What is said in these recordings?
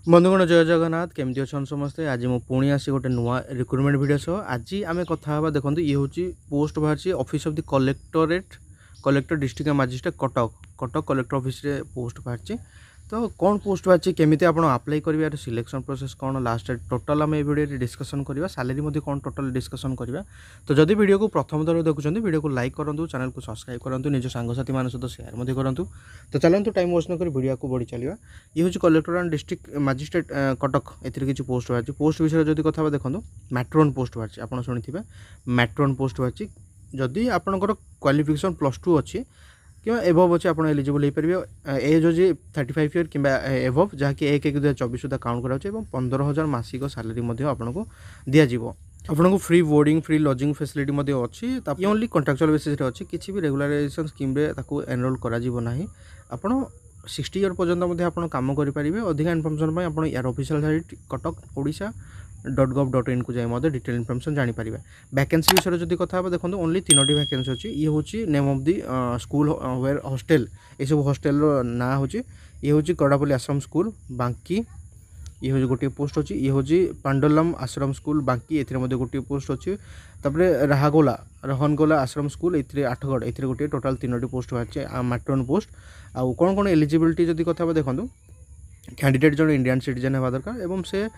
बंधुगण जय जगन्नाथ केमती अच्छा समस्ते आज मु पुणी आसी गोटे नुआ रिक्रुटमेंट वीडियो सह आज आम कथा देखो ये हूँ पोस्ट बाहर office of the collectorate collector district magistrate Cuttack Cuttack collector office रे पोस्ट बाहर तो कौन पोस्ट बाहर केमी आप अप्लाई करेंगे सिलेक्शन प्रोसेस कौन लास्ट टोटाल आम वीडियो डिस्कसन करवा सालेरी कौन टोटाल डिस्कसन करवा तो जदि वीडियो को प्रथम थर देखुं वीडियो को लाइक करूँ चैनल को सब्सक्राइब करूँ निज सांगसाथी मान सहित सेयार करूँ तो चलते टाइम वेस्ट नक वीडियो को बढ़ी चलवा ये हूँ collector and district magistrate Cuttack ए किसी पोस्ट बाहर पोस्ट विषय जब कथा देखो मैट्रोन पोस्ट बाहर आप शुणी मैट्रोन पोस्ट बाहर जदि आपंकर क्वालिफिकेशन +2 अच्छी कि एभव अच्छे आप एलिजिबल हो पारे एज अच्छी 35 इयर कि एभव जहाँकि 1/1/2024 सुधा काउंट कराऊँ 15,000 मासिक सालेरी आपको दिज्व आपको free boarding free lodging facility अच्छी ओनली कॉन्ट्रैक्चुअल बेसिस अच्छी किसी भी रेगुलाराइजेशन स्कीम एनरोल करा आपण 60 इयर पर्यंत आप कम करेंगे अधिक इनफर्मेशन आप यार ऑफिशियल साइट कटक.gov.in को जाए डिटेल इनफर्मेशन जानीपर वैकेंसी विषय जब कथा देखो ओनली 3टी वैकेंसी अच्छी ये हूँ name of the school where hostel ये सब हॉस्टल ना हूँ ये हूँ कड़ापल्ली आश्रम स्कूल बांकी ये हूँ गोटे पोस्ट अच्छी ये हूँ पांडोलम आश्रम स्कूल बांकी ए गोटे पोस्ट अच्छी राहागोला रहनगोला आश्रम स्कूल ये आठगढ़ ए गोटे टोटाल 3टी पोस्ट बाहर मैट्रोन पोस्ट आउ कौन कौन एलिजिबिलिटी जब कथा देखो कैंडिडेट जन इंडियन सिटीजन होगा दरकार एवं से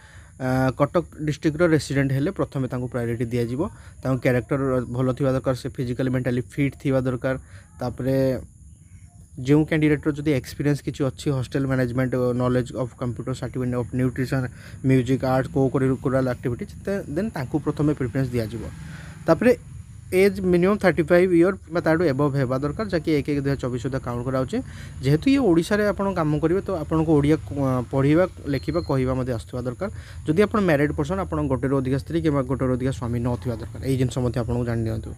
कटक डिस्ट्रिक्ट रेसिडेंट हेले प्रथमे प्रायोरिटी दिज्व कैरेक्टर भल थी दरकार से फिजिकली मेंटाली फिट थी दरकार तापरे जो कैंडिडेट जब एक्सपीरियंस किसी अच्छी hostel management knowledge of computer certificate of nutrition music art को करिकुलर एक्टिविटीज देन प्रथमे प्रिफरेंस दिज्व तापरे एज मिनिमम 35 इयर ताठू एबव होगा दरकार जहाँकि 1/1/2024 सुधा काउंट कराऊे जेहेतु ये ओडिशा रे आपण काम करेंगे तो आपको ओडिया पढ़ा लिखा कहवा आसवा दरकार जदि आप मैरिड पर्सन आप गोटे अधिक स्त्री कि गोटे अधिक स्वामी नथिबा दरकार यही जिनस आपको जान दिंतु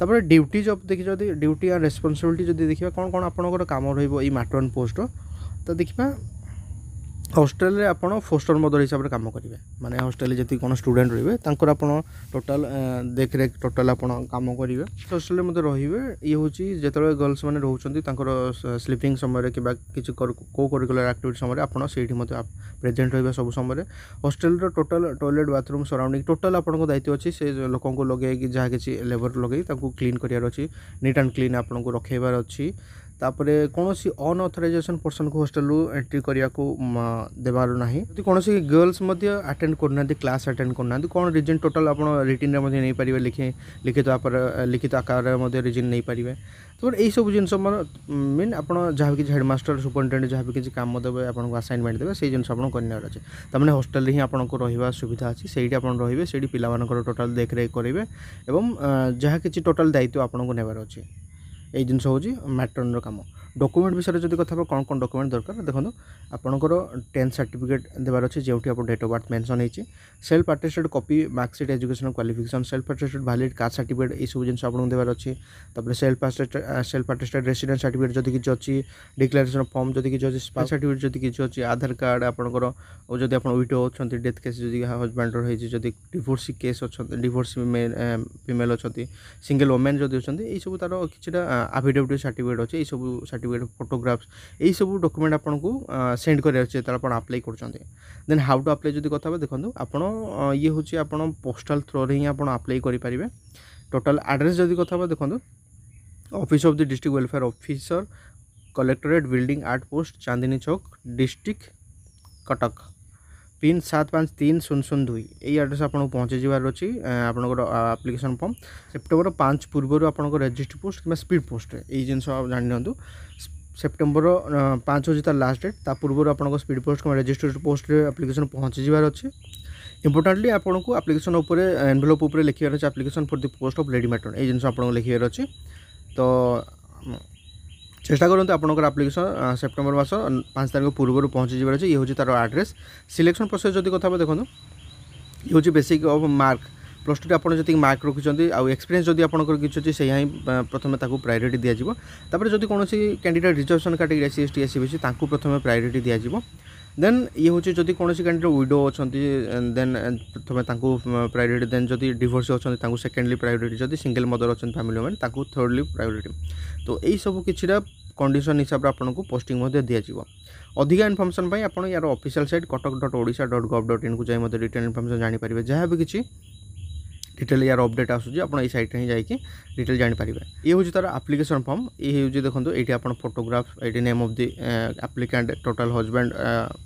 तापर ड्यूटी जब देखिए ड्यूटी एंड रेस्पॉन्सिबिलिटी जब देखा कौन कौन आपंकर कम रैट्रोन पोस्ट तो देखा हॉस्टेल रे आपण फोस्टर मदर हिसाब से कम करेंगे माने हॉस्टेल जी कौन स्टूडेंट रे टोटाल देखरेख टोटाल आप कम करेंगे हॉस्टेल में रे ये हूँ जो गर्ल्स मैंने रोचे स्लीपिंग समय कि को करिकुलर एक्टिविटी समय आप प्रेजेंट रहा सब समय hostel total toilet bathroom surrounding total आपको दायित्व अच्छी से लोक लगे जहाँ किसी लेबर लगे क्लीन करार अच्छी नीट एंड क्लीन आपको रखेबार अच्छी तापरे कौन सी अनऑथराइजेशन पर्सन को हॉस्टेल एंट्री करने को देवार ना यदि कौन सी गर्ल्स अटेंड करना क्लास अटेंड करना कौन रिजन टोटाल आप रिटिन नहीं पारे लिखित आकार रिजन नहीं पारे तो यही सब जिन मीन आप जहाँ कि हेडमास्टर सुपरिटेडेंट जहाँ भी किसी कम देवे आपको असाइनमेंट देवे से जिन करने अच्छे तमें हॉस्टेल ही आपको रहा सुविधा अच्छी से रे से पिला टोटाल देखरेख करेंगे और जहाँ किसी टोटाल दायित्व आपको नेबार अच्छे यही जिन हूँ मैट्रोन कम डॉक्यूमेंट विषय जब कथा कौन कौन डॉक्यूमेंट दरकार देखो आपंकर 10th सर्टिफिकेट देवार अच्छे जो आप डेट ऑफ बर्थ मेंशन होती self attested copy marksheet education qualification self attested valid caste certificate ये सब जिन आपको देवार अच्छे सेल्फ अटेस्टेड रेसिडेंट सर्टिफिकेट जब किसी अच्छी डिक्लेरेशन फॉर्म जब किसी अच्छी स्पाउस सर्टिफिकेट जब किसी अच्छी आधार कार्ड आपंकर जब आप विडो अच्छा डेथ केस जब हजबैंड रही डिवोर्स केस अच्छा डिवोर्स फीमेल अच्छा सिंगल वोमेन जब अच्छा ये सब तार कि एफिडेविट सर्टिफिकेट अच्छे ये सब सर्टिफिकेट फोटोग्राफ्स यही सब डॉक्यूमेंट आपको सेंड कर अप्लाई कर देन हाउ टू अप्लाई जब कथा देखो आप ये हूँ आप पोस्टाल थ्रो रे ही आप अप्लाई करेंगे टोटाल एड्रेस जब कथा देखो office of the district welfare officer collectorate building 8 post Chandni Chowk district Cuttack pin 753002 यही एड्रेस आपको पहुँची जबार अच्छी आपंकर आप्लिकेसन फॉर्म सेप्टेम्बर 5 पूर्व आपंकर रजिस्टर पोस्ट कि स्पीड पोस्ट यही जिन जानी सेप्टेम्बर 5 हूँ तार लास्ट डेट ता पूर्व आपको स्पीड पोस्ट कि रजिस्टर पोस्ट आप्लिकेसन पहुँची जबार अच्छे इंपोर्टेंटली आपको आप्लिकेसन उपर एनवेलप उपर लिखार अच्छे application for the post of lady matron यही जिन आपको लिखार अच्छे तो चेष्टा करूँ आपंकर आप्लिकेसन सेप्टेम्बर मास 5 तारीख पूर्व पहुँची जबार अच्छे ये हूँ तार एड्रेस सिलेक्शन प्रोसेस जब कथा देखो ये हूँ बेसिक ऑफ मार्क +2 आप जी मार्क रखिंट आउ एक्सपीरियंस जब आपंकर किसी अच्छे से प्रथम प्रायोरिटी दिज्व तापर जब कौन candidate reservation category SC ST SC प्रथम प्रायोरिटी दिज्व देन ये हूँ जब कौन कैंडिडेट विडो अच्छा देन प्रथम प्रायोरिटी देन जब डिवोर्स अच्छा सेकेंडली प्रायोरिटी जब सिंगल मदर अच्छा फैमिली वोमेन थर्डली प्रायोरिटी तो यही सब कि कंडीशन हिसाब से आपको पोस्टिंग दिज्व। अधिका इनफर्मेशन आप यार ऑफिशियल साइट katak.odisha.gov.in को जाए डिटेल इनफर्मेशन जानीपर जहाँ भी किसी डिटेल यार अपडेट आसूँ आप सैट ही जाकि डिटेल जानीपर। ये हूँ तार एप्लिकेशन फॉर्म। ये हूँ देखो ये आप फोटोग्राफ ये name of the applicant total husband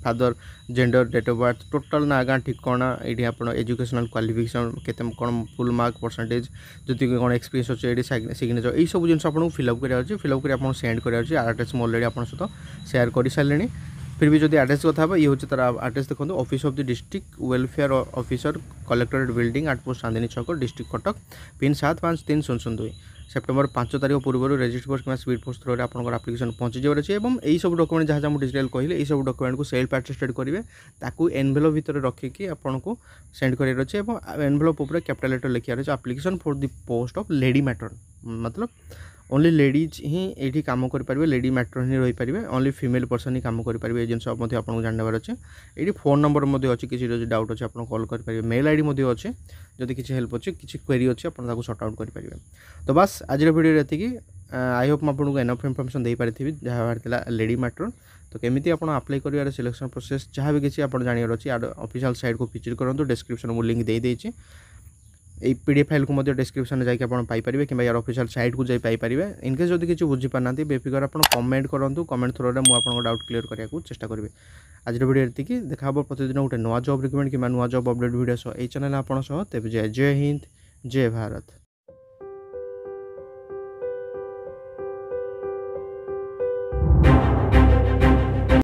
father gender date of birth total ना गाँ ठिकाना ये आप एजुकेशनल क्वालिफिकेशन केते कौन फुल मार्क परसेंटेज जदि कौन एक्सपीरियंस अच्छे ये सिग्नेचर यही सब जिन आपको फिलअप कराया फिलअप कर सेंड कराया एड्रेस मैं अलरेडी आप सहित सेयार कर सारे। फिर भी जब एड्रेस कथा ये हूँ तार एड्रेस देखो office of the district welfare officer collectorate building 8 post Chandni Chowk district Cuttack pin 753002 September 5 तारीख पूर्व रेजिस्ट पोस्ट कि स्पीड पोस्ट थ्रू आपंकर आप्लिकेसन पहुँची जावर अच्छे। यही सब डॉक्यूमेंट जहाँ जहाँ डिटेल कहले यही सब डॉक्यूमेंट को सेल्फ अटेस्टेड करेंगे ताकू एनवेलप भितर रखिकी आपको सेंड करार अच्छे। एनवेलप उपर कैपिटल लेटर लिखार अच्छे application for the post of lady matron मतलब ओनली लेडीज ही ये कम करेंगे लेडी मैट्रन ही रही पारे ओनली फीमेल पर्सन ही कम करेंगे जिन आपको जानवर अच्छे। ये फोन नंबर अच्छे किसी डाउट अच्छे आप कॉल करेंगे मेल आईडी अच्छे जदि किसी हेल्प अच्छे किसी क्वेरी अच्छे आप सॉर्ट आउट करेंगे। तो बस आज वीडियो ये आई होप मैं आपको एनफ इनफर्मेशन दे पारि जहाँ बाहर लेडी मैट्रन। तो केमी आप अप्लाई कर सिलेक्शन प्रोसेस जहाँ भी किसी आप जानवर अच्छे ऑफिशियल साइट को विजिट करूँ डिस्क्रिप्शन में लिंक दे देती ये पीडीएफ फाइल को डिस्क्रिप्शन में जाकि आप पाइपर कि यार ऑफिशियल साइट को जापर। इनकेस जब किसी बुझीपार बेफिकर आप कमेंट करूँ कमेंट थ्रू में मुझे डाउट क्लियर करने को चेष्टा करी। आज वीडियो ये देखा प्रतिदिन गोटे नुआ जॉब रिक्वायरमेंट कि नुआ जॉब अपडेट वीडियो सह ये चैनल आप तेज जय हिंद जय भारत।